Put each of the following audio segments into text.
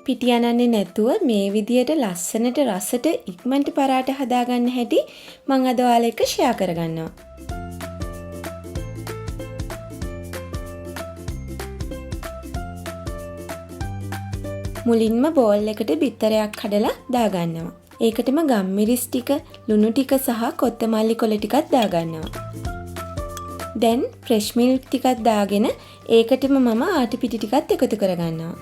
පිටි යනන්නේ නැතුව මේ විදියට ලස්සනට රසට ඉක්මනට පරාට හදාගන්න හැටි මම අද ඔයාලා එක්ක ෂෙයා කරගන්නවා. මුලින්ම බෝල් එකට බිත්තරයක් කඩලා දාගන්නවා. ඒකටම ගම්මිරිස් ටික, ලුණු ටික සහ කොත්තමල්ලි කොළ ටිකක් දාගන්නවා. දැන් ෆ්‍රෙෂ් මිල්ක් ටිකක් දාගෙන ඒකටම මම ආටි පිටි ටිකත් එකතු කරගන්නවා.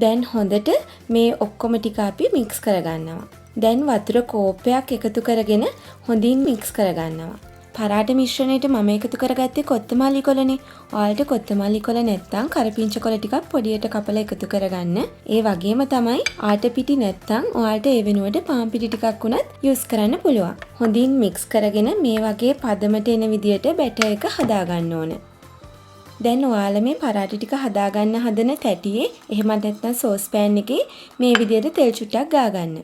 දැන් හොඳට මේ ඔක්කොම ටික අපි මික්ස් කරගන්නවා. දැන් වතුර කෝප්පයක් එකතු කරගෙන හොඳින් මික්ස් කරගන්නවා. පරාට මිශ්‍රණයට මම එකතු කරගත්තේ කොත්තමල්ලි කොළනේ. ඔයාලට කොත්තමල්ලි කොළ නැත්නම් කරපිංච කොළ ටිකක් පොඩියට කපලා එකතු කරගන්න. ඒ වගේම තමයි ආට පිටි නැත්නම් ඔයාලට ඒ වෙනුවට පාන් පිටි ටිකක් උනත් යූස් කරන්න පුළුවන්. හොඳින් මික්ස් කරගෙන මේ වගේ පදමට එන විදියට බැටර් එක හදාගන්න ඕන. දැන් ඔයාලා මේ පරාට ටික හදාගන්න හදන තැටියේ එහෙම නැත්නම් සෝස් පෑන් එකේ මේ විදියට තෙල් චුට්ටක් ගාගන්න.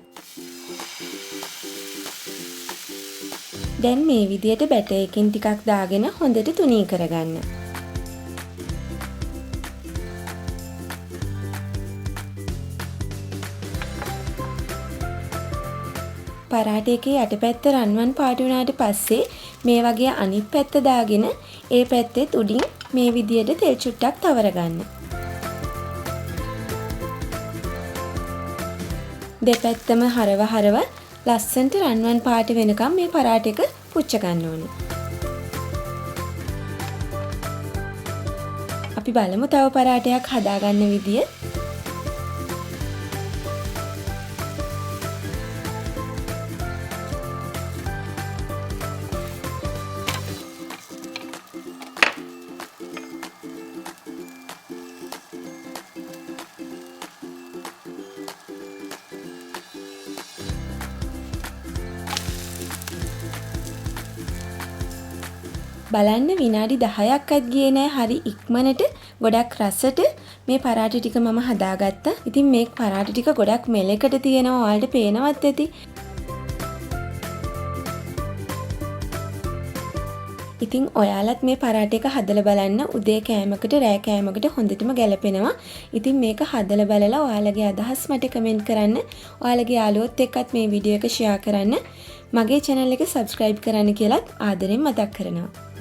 දැන් මේ විදියට බැටර් එකකින් ටිකක් දාගෙන හොඳට තුනී කරගන්න. පරාට එකේ යටපැත්ත රන්වන් පාට වුණාට පස්සේ මේ වගේ අනිත් පැත්ත දාගෙන ඒ පැත්තෙත් උඩින් මේ විදියට තෙල් චුට්ටක් තවර ගන්න. දෙපැත්තම හරව ලස්සනට රන්වන් පාට වෙනකම් මේ පරාට එක පුච්ච ගන්න ඕනේ. අපි බලමු තව පරාටයක් හදාගන්න විදිය. බලන්න විනාඩි 10ක්වත් ගියේ නෑ හරි ඉක්මනට ගොඩක් රසට මේ පරාට ටික මම හදාගත්තා. ඉතින් මේ පරාට ටික ගොඩක් මෙලකට තියෙනවා ඔයාලට පේනවත් ඇති. ඉතින් ඔයාලත් මේ පරාට එක හදලා බලන්න උදේ කෑමකට රෑ කෑමකට හොඳටම ගැලපෙනවා. ඉතින් මේක හදලා බලලා ඔයාලගේ අදහස් මට කමෙන්ට් කරන්න. ඔයාලගේ යාළුවොත් එක්කත් මේ වීඩියෝ එක ෂෙයා කරන්න. මගේ channel එක subscribe කරන්න කියලාත් ආදරෙන් මතක් කරනවා.